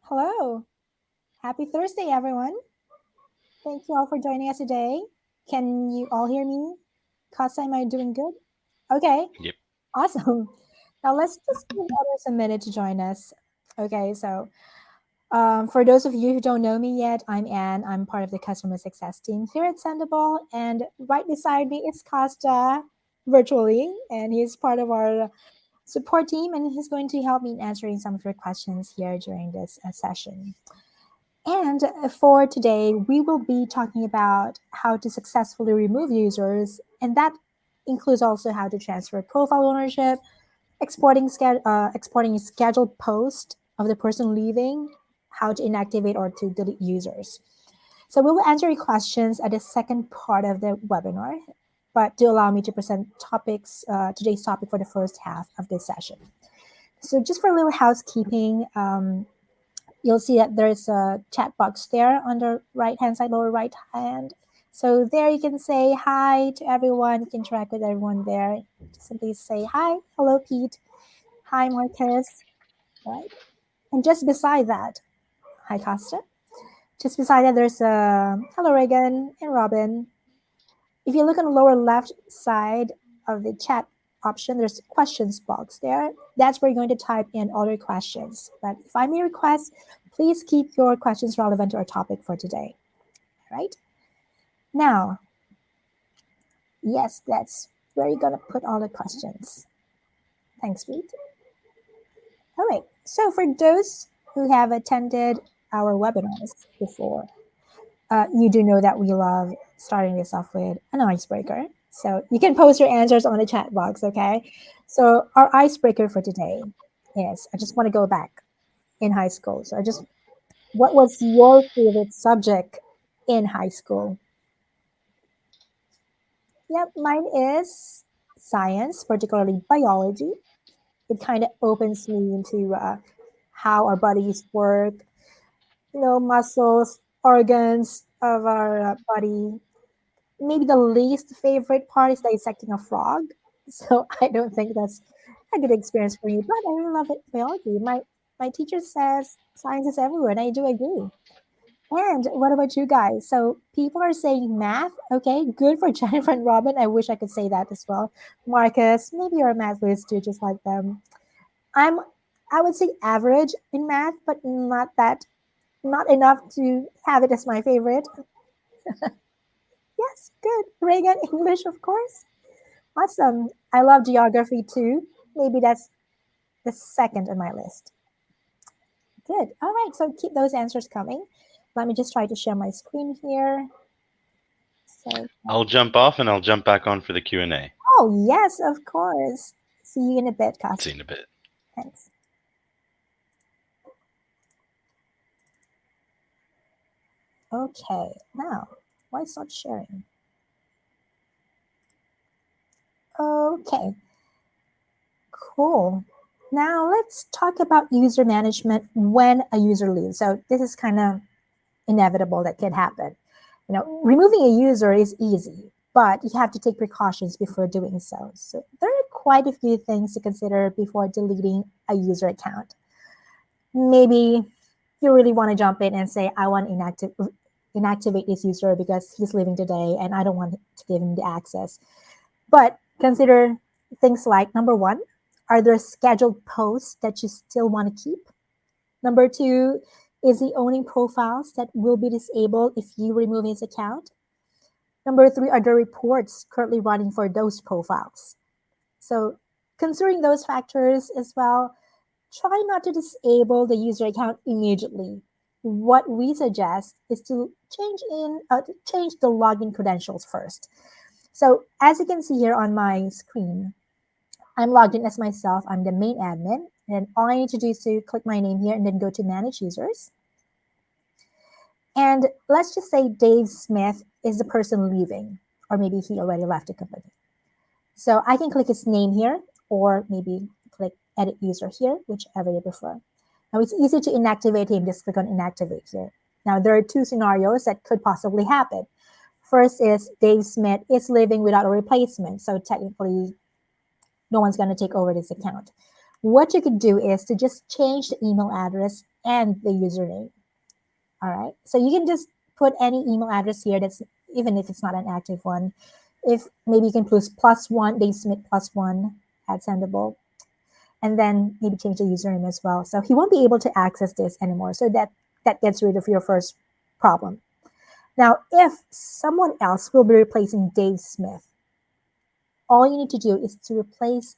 Hello. Happy Thursday, everyone. Thank you all for joining us today. Can you all hear me? Kasa, am I doing good? Okay, Yep. awesome. Now let's just give others a minute to join us. Okay, so for those of you who don't know me yet, I'm Anne. I'm part of the customer success team here at Sendible, and right beside me is Costa virtually, and he's part of our support team, and he's going to help me in answering some of your questions here during this session. And for today, we will be talking about how to successfully remove users, and that includes also how to transfer profile ownership, exporting a scheduled post of the person leaving, how to inactivate or to delete users. So we will answer your questions at the second part of the webinar, but do allow me to present today's topic for the first half of this session. So just for a little housekeeping, you'll see that there's a chat box there on the right hand side, lower right hand. So there you can say hi to everyone. You can interact with everyone there. Just simply say hi, hello Pete, hi Marcus, right? And just beside that, hi Costa. Just beside that, there's a hello Reagan and Robin. If you look on the lower left side of the chat option, there's a questions box there. That's where you're going to type in all your questions. But if I may request, please keep your questions relevant to our topic for today. All right? Now, yes, that's where you're going to put all the questions. Thanks, Pete. All right. So for those who have attended our webinars before, you do know that we love starting this off with an icebreaker. So you can post your answers on the chat box, okay? So our icebreaker for today is I just want to go back in high school. What was your favorite subject in high school? Yep, mine is science, particularly biology. It kind of opens me into how our bodies work, muscles, organs of our body. Maybe the least favorite part is dissecting a frog. So I don't think that's a good experience for you. But I really love it, biology. My teacher says science is everywhere, and I do agree. And what about you guys? So people are saying math. Okay, good for Jennifer and Robin. I wish I could say that as well. Marcus, maybe you're a math whiz too, just like them. I'm, I would say average in math, but not enough to have it as my favorite. Yes, good. Reagan, English, of course. Awesome. I love geography too. Maybe that's the second on my list. Good. All right. So keep those answers coming. Let me just try to share my screen here. So, I'll jump off and I'll jump back on for the Q&A. oh, yes, of course. See you in a bit, See Costa. you in a bit. Thanks. Okay. Now, why it's not sharing? Okay. Cool. Now let's talk about user management when a user leaves. So this is kind of inevitable that can happen. Removing a user is easy, but you have to take precautions before doing so. So there are quite a few things to consider before deleting a user account. Maybe you really want to jump in and say, I want to inactivate this user because he's leaving today and I don't want to give him the access. But consider things like number one, are there scheduled posts that you still want to keep? Number two, is he owning profiles that will be disabled if you remove his account? Number three, are there reports currently running for those profiles? So, considering those factors as well, try not to disable the user account immediately. What we suggest is to change the login credentials first. So, as you can see here on my screen, I'm logged in as myself. I'm the main admin. And all I need to do is to click my name here and then go to manage users. And let's just say Dave Smith is the person leaving, or maybe he already left the company. So I can click his name here, or maybe click edit user here, whichever you prefer. Now it's easy to inactivate him. Just click on inactivate here. Now there are two scenarios that could possibly happen. First is Dave Smith is leaving without a replacement. So technically, no one's going to take over this account. what you could do is to just change the email address and the username. All right. So you can just put any email address here that's, even if it's not an active one. If maybe you can put +1, Dave Smith +1 at Sendible, and then maybe change the username as well. So he won't be able to access this anymore. So that gets rid of your first problem. Now, if someone else will be replacing Dave Smith, all you need to do is to replace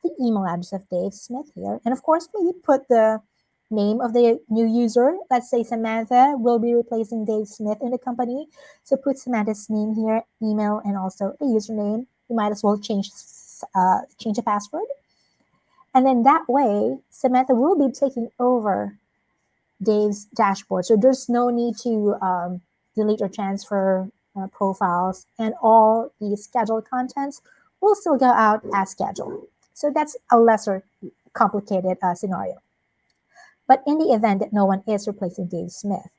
the email address of Dave Smith here. And of course, maybe put the name of the new user. Let's say Samantha will be replacing Dave Smith in the company. So put Samantha's name here, email, and also a username. You might as well change the password. And then that way, Samantha will be taking over Dave's dashboard. So there's no need to delete or transfer profiles, and all the scheduled contents will still go out as scheduled. So that's a lesser complicated scenario. But in the event that no one is replacing Dave Smith,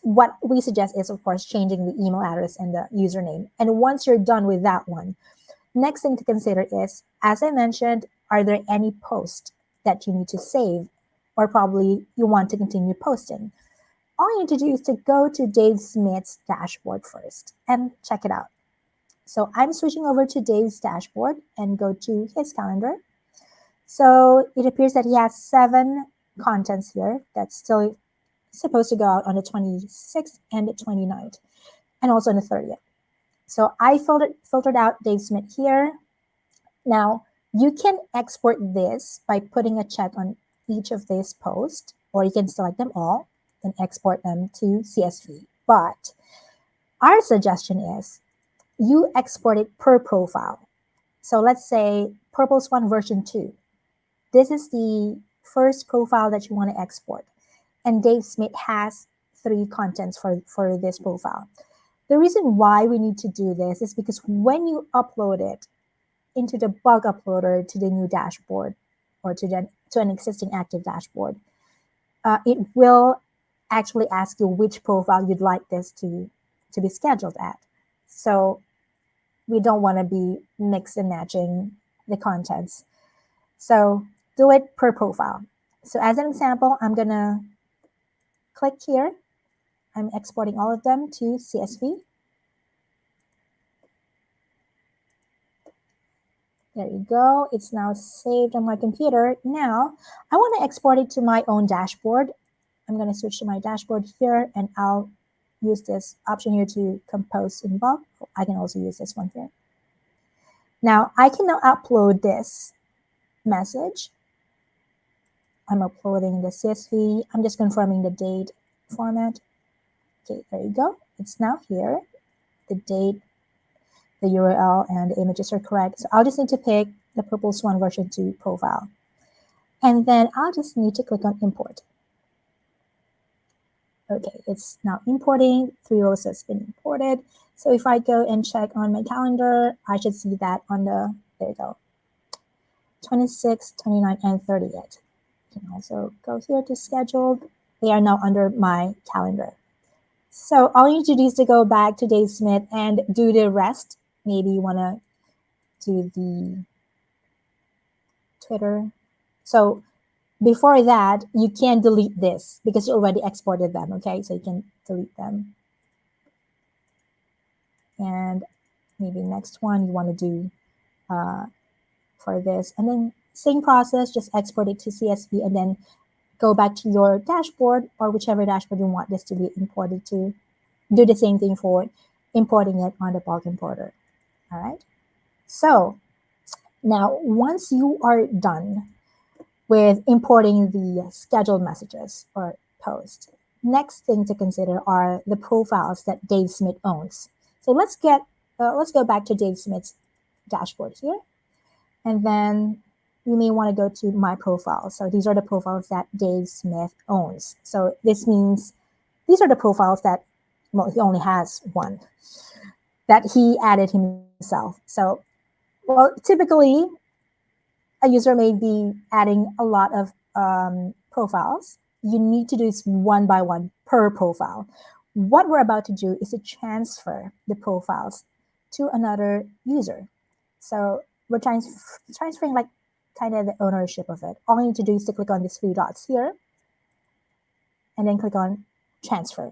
what we suggest is, of course, changing the email address and the username. And once you're done with that one, next thing to consider is, as I mentioned, are there any posts that you need to save, or probably you want to continue posting? All you need to do is to go to Dave Smith's dashboard first and check it out. So I'm switching over to Dave's dashboard and go to his calendar. So it appears that he has 7 contents here that's still supposed to go out on the 26th and the 29th, and also on the 30th. So I filtered out Dave Smith here. Now, you can export this by putting a check on each of these posts, or you can select them all and export them to CSV. But our suggestion is you export it per profile. So let's say Purple's One version 2. This is the first profile that you want to export. And Dave Smith has 3 contents for this profile. The reason why we need to do this is because when you upload it into the bug uploader to the new dashboard, or to an existing active dashboard, it will actually ask you which profile you'd like this to be scheduled at. So we don't want to be mix and matching the contents. So do it per profile. So as an example, I'm going to click here. I'm exporting all of them to CSV. There you go. It's now saved on my computer. Now, I want to export it to my own dashboard. I'm going to switch to my dashboard here, and I'll use this option here to compose in bulk. I can also use this one here. Now, I can now upload this message. I'm uploading the CSV. I'm just confirming the date format. Okay, there you go. It's now here. The date, the URL, and the images are correct. So I'll just need to pick the Purple Swan version 2 profile. And then I'll just need to click on import. Okay, it's now importing. 3 rows has been imported. So if I go and check on my calendar, I should see that on the, there you go, 26, 29, and 30th. You can also go here to scheduled. They are now under my calendar. So all you need to do is to go back to Dave Smith and do the rest. Maybe you want to do the Twitter. So before that, you can delete this because you already exported them, okay? So you can delete them. And maybe next one you want to do for this. And then same process, just export it to CSV and then go back to your dashboard or whichever dashboard you want this to be imported to. Do the same thing for importing it on the bulk importer. All right. So now once you are done with importing the scheduled messages or posts, next thing to consider are the profiles that Dave Smith owns. So let's go back to Dave Smith's dashboard here, and then you may want to go to my profile. So these are the profiles that Dave Smith owns. So this means these are the profiles that, well, he only has one that he added himself. So, well, typically a user may be adding a lot of profiles. You need to do this one by one per profile. What we're about to do is to transfer the profiles to another user. So we're transferring like kind of the ownership of it. All I need to do is to click on these three dots here and then click on transfer.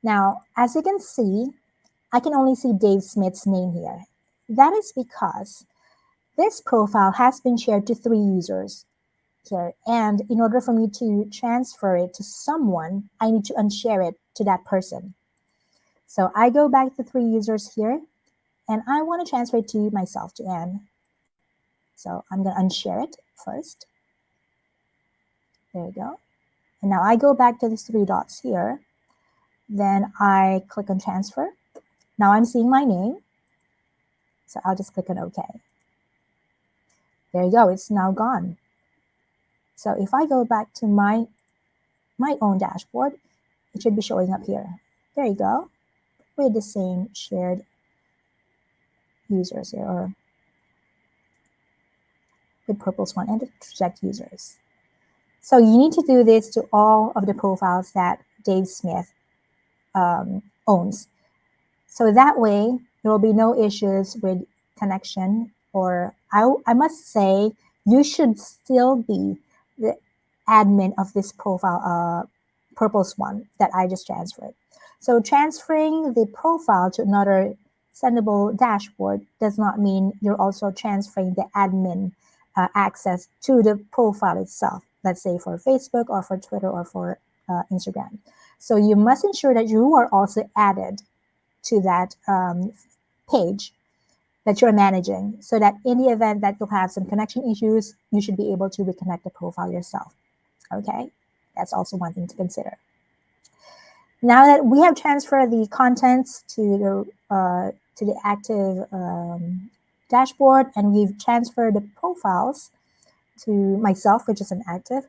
Now, as you can see, I can only see Dave Smith's name here. That is because this profile has been shared to 3 users here. And in order for me to transfer it to someone, I need to unshare it to that person. So I go back to 3 users here, and I want to transfer it to myself, to Anne. So I'm going to unshare it first. There you go. And now I go back to these 3 dots here. Then I click on transfer. Now I'm seeing my name. So I'll just click on OK. There you go. It's now gone. So if I go back to my own dashboard, it should be showing up here. There you go. With the same shared users here, or with purple swan and the project users. So you need to do this to all of the profiles that Dave Smith owns. So that way, there will be no issues with connection, or I must say, you should still be the admin of this profile, purple swan that I just transferred. So transferring the profile to another Sendible dashboard does not mean you're also transferring the admin access to the profile itself, let's say for Facebook or for Twitter or for Instagram. So you must ensure that you are also added to that page that you're managing, so that in the event that you'll have some connection issues, you should be able to reconnect the profile yourself. Okay, that's also one thing to consider. Now that we have transferred the contents to the active dashboard, and we've transferred the profiles to myself, which is an active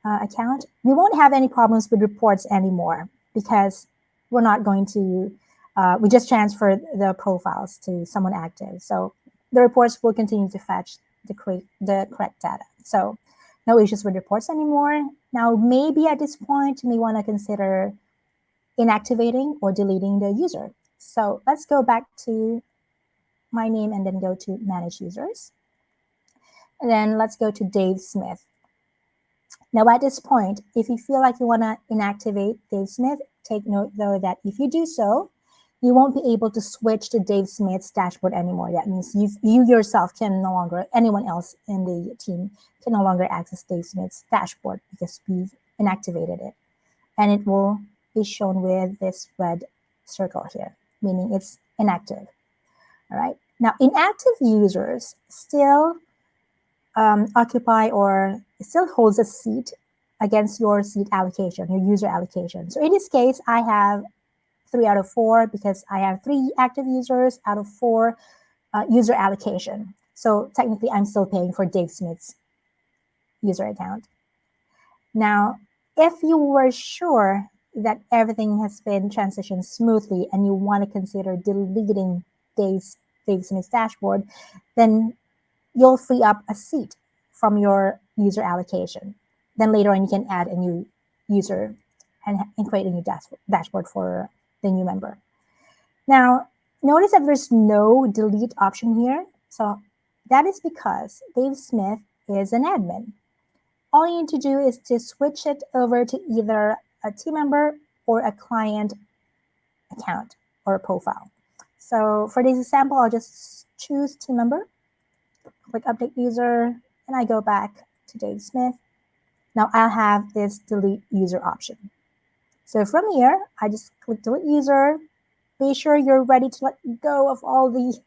account, we won't have any problems with reports anymore, because we're not going to, we just transferred the profiles to someone active. So the reports will continue to fetch the correct data. So no issues with reports anymore. Now, maybe at this point, you may want to consider inactivating or deleting the user. So let's go back to my name and then go to manage users. And then let's go to Dave Smith. Now at this point, if you feel like you want to inactivate Dave Smith, take note though that if you do so, you won't be able to switch to Dave Smith's dashboard anymore. That means you yourself can no longer, anyone else in the team can no longer access Dave Smith's dashboard, because we've inactivated it. And it will be shown with this red circle here, meaning it's inactive. All right. Now, inactive users still occupy, or still holds a seat against your seat allocation, your user allocation. So in this case, I have 3 out of 4 because I have 3 active users out of 4 user allocation. So technically, I'm still paying for Dave Smith's user account. Now, if you were sure that everything has been transitioned smoothly and you want to consider deleting Dave Smith's dashboard, then you'll free up a seat from your user allocation. Then later on, you can add a new user and create a new dashboard for the new member. Now, notice that there's no delete option here. So that is because Dave Smith is an admin. All you need to do is to switch it over to either a team member or a client account or a profile. So for this example, I'll just choose team member, click update user, and I go back to Dave Smith. Now I'll have this delete user option. So from here, I just click delete user. Be sure you're ready to let go of all the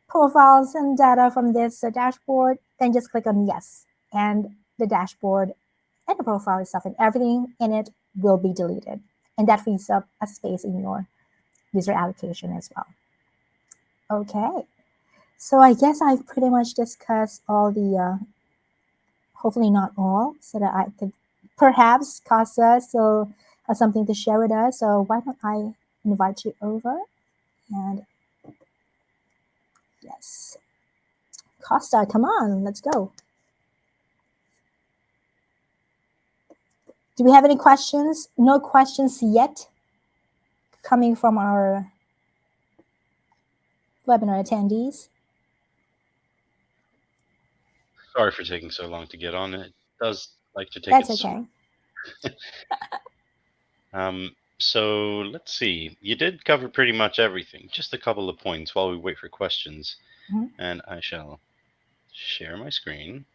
profiles and data from this dashboard. Then just click on yes, and the dashboard and the profile itself and everything in it will be deleted. And that frees up a space in your user allocation as well. Okay, so I guess I've pretty much discussed all the, hopefully not all, so that I could perhaps Costa still has something to share with us. So why don't I invite you over? And yes, Costa, come on, let's go. Do we have any questions? No questions yet coming from our webinar attendees. Sorry for taking so long to get on. It does like to take That's its okay. so let's see. You did cover pretty much everything. Just a couple of points while we wait for questions. Mhm. And I shall share my screen.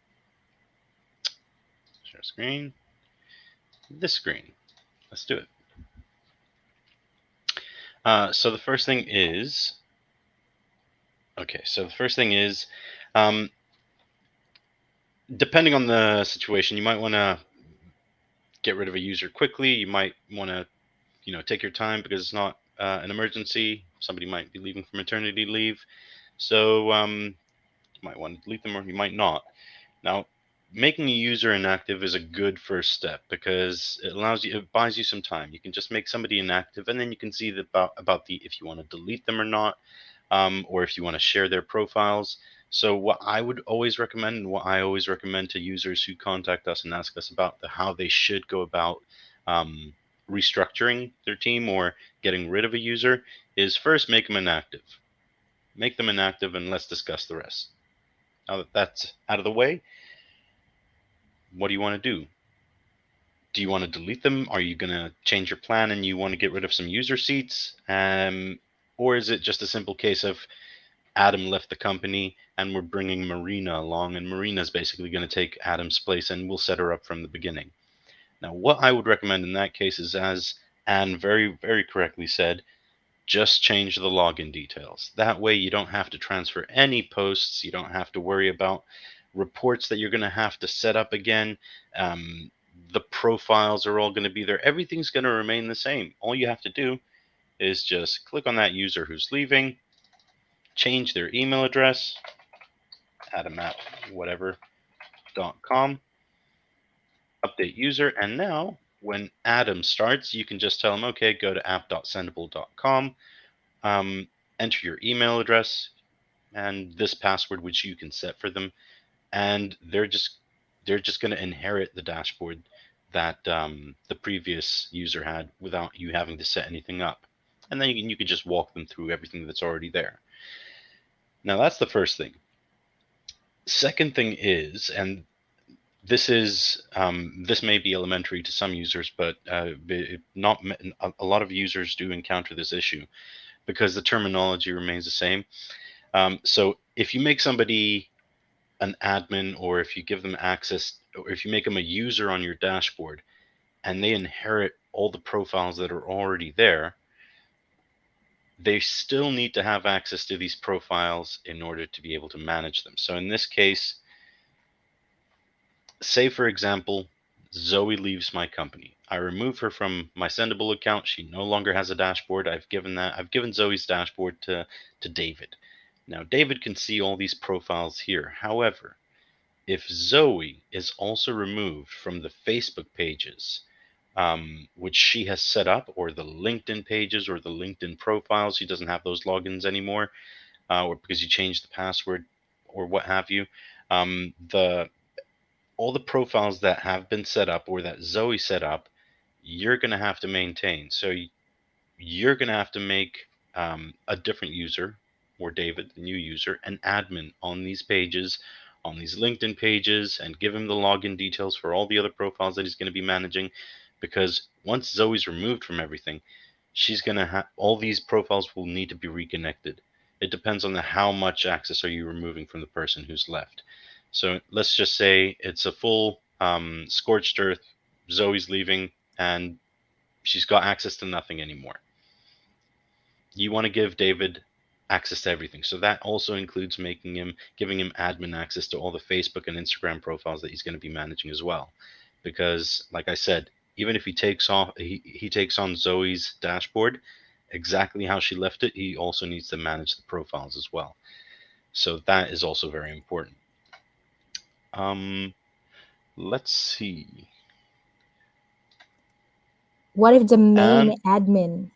Share screen. This screen. Let's do it. So the first thing is okay. So the first thing is, um, depending on the situation, you might want to get rid of a user quickly. You might want to, take your time because it's not an emergency. Somebody might be leaving for maternity leave, so you might want to delete them or you might not. Now, making a user inactive is a good first step because it buys you some time. You can just make somebody inactive, and then you can see about the if you want to delete them or not, or if you want to share their profiles. So what I would always recommend, and what I always recommend to users who contact us and ask us about how they should go about um, restructuring their team or getting rid of a user, is first make them inactive. Make them inactive, and let's discuss the rest. Now that that's out of the way, what do you want to do? Do you want to delete them? Are you going to change your plan and you want to get rid of some user seats? Or is it just a simple case of Adam left the company and we're bringing Marina along, and Marina's basically going to take Adam's place and we'll set her up from the beginning? Now, what I would recommend in that case is, as Anne very, very correctly said, just change the login details. That way you don't have to transfer any posts. You don't have to worry about reports that you're going to have to set up again. The profiles are all going to be there. Everything's going to remain the same. All you have to do is just click on that user who's leaving, change their email address, adam at whatever.com, update user, and now when Adam starts, you can just tell him, okay, go to app.sendible.com, enter your email address and this password which you can set for them, and they're just going to inherit the dashboard that the previous user had without you having to set anything up, and then you can just walk them through everything that's already there. Now that's the first thing. Second thing is, and this may be elementary to some users, but not a lot of users do encounter this issue because the terminology remains the same. So if you make somebody an admin, or if you give them access, or if you make them a user on your dashboard and they inherit all the profiles that are already there, they still need to have access to these profiles in order to be able to manage them. So in this case, say for example, Zoe leaves my company. I remove her from my Sendible account. She no longer has a dashboard. I've given Zoe's dashboard to David. Now David can see all these profiles here. However, if Zoe is also removed from the Facebook pages, which she has set up, or the LinkedIn pages or the LinkedIn profiles, she doesn't have those logins anymore, or because you changed the password or what have you. The All the profiles that have been set up or that Zoe set up, you're going to have to maintain. So you're going to have to make a different user, or David, the new user, an admin on these pages, on these LinkedIn pages, and give him the login details for all the other profiles that he's going to be managing. Because once Zoe's removed from everything, she's going to have all these profiles will need to be reconnected. It depends on how much access are you removing from the person who's left. So let's just say it's a full scorched earth. Zoe's leaving and she's got access to nothing anymore. You want to give David access to everything. So that also includes giving him admin access to all the Facebook and Instagram profiles that he's going to be managing as well. Because like I said, even if he takes on Zoe's dashboard exactly how she left it, he also needs to manage the profiles as well. So that is also very important. Um, let's see. What if the main And admin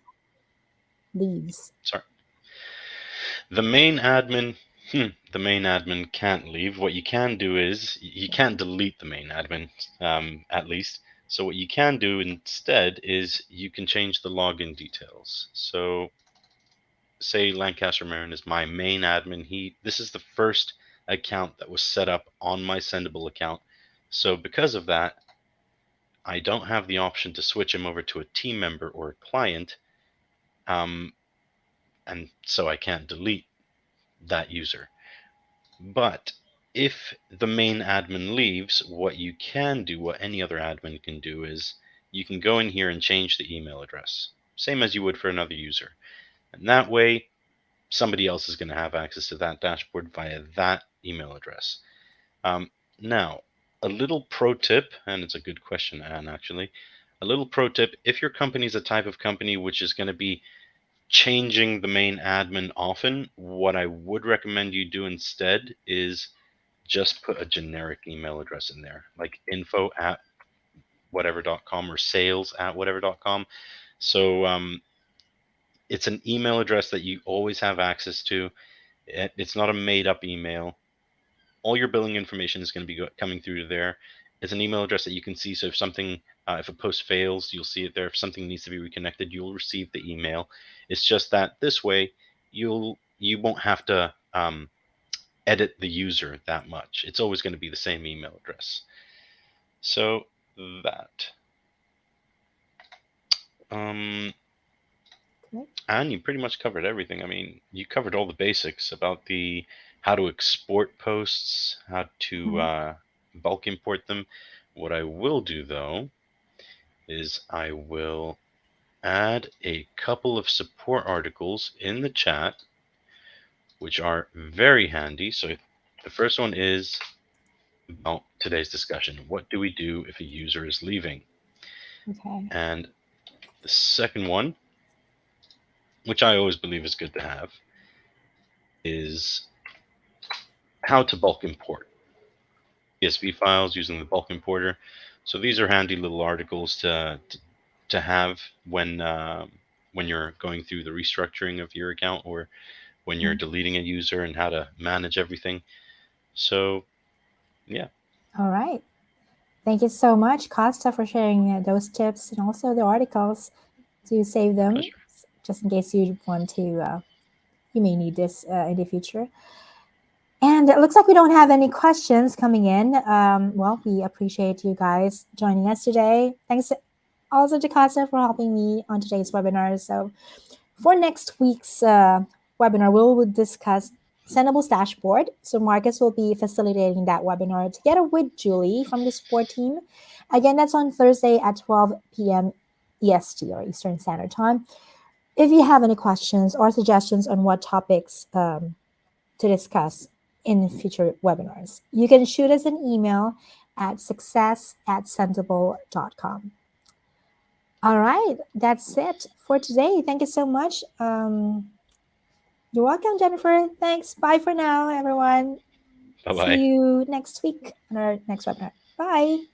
leaves? sorry, the main admin. The main admin can't leave. What you can do is you can't delete the main admin, at least. So what you can do instead is you can change the login details. So say Lancaster Marin is my main admin. This is the first account that was set up on my Sendible account. So because of that, I don't have the option to switch him over to a team member or a client, um, and so I can't delete that user. But if the main admin leaves, what you can do, what any other admin can do, is you can go in here and change the email address, same as you would for another user. And that way, somebody else is going to have access to that dashboard via that email address. Um, Now, a little pro tip, and it's a good question, Anne, actually. A little pro tip: if your company is a type of company which is going to be changing the main admin often, what I would recommend you do instead is just put a generic email address in there, like info at whatever.com or sales at whatever.com. So it's an email address that you always have access to. It's not a made up email. All your billing information is going to be coming through to there. It's an email address that you can see. So if a post fails, you'll see it there. If something needs to be reconnected, you'll receive the email. It's just that this way, you won't have to edit the user that much. It's always going to be the same email address. So that. Um, Okay. and you pretty much covered everything. I mean, you covered all the basics about the how to export posts, how to Mhm. bulk import them. What I will do though is I will add a couple of support articles in the chat, which are very handy. So the first one is about today's discussion. What do we do if a user is leaving? Okay. And the second one, which I always believe is good to have, is how to bulk import CSV files using the bulk importer. So these are handy little articles to have when you're going through the restructuring of your account or when you're Mhm. deleting a user and how to manage everything. So yeah, All right. Thank you so much, Costa, for sharing those tips and also the articles to save them, pleasure. just in case you want to. You may need this in the future. And it looks like we don't have any questions coming in. Well, we appreciate you guys joining us today. Thanks also to Casa for helping me on today's webinar. So, for next week's webinar, we will discuss Sendible's dashboard. So, Marcus will be facilitating that webinar together with Julie from the support team. Again, that's on Thursday at 12 p.m. EST or Eastern Standard Time. If you have any questions or suggestions on what topics to discuss in future webinars. You can shoot us an email at success@sensible.com. All right, that's it for today. Thank you so much. You're welcome, Jennifer. Thanks. Bye for now, everyone. Bye See bye. you next week on our next webinar. Bye.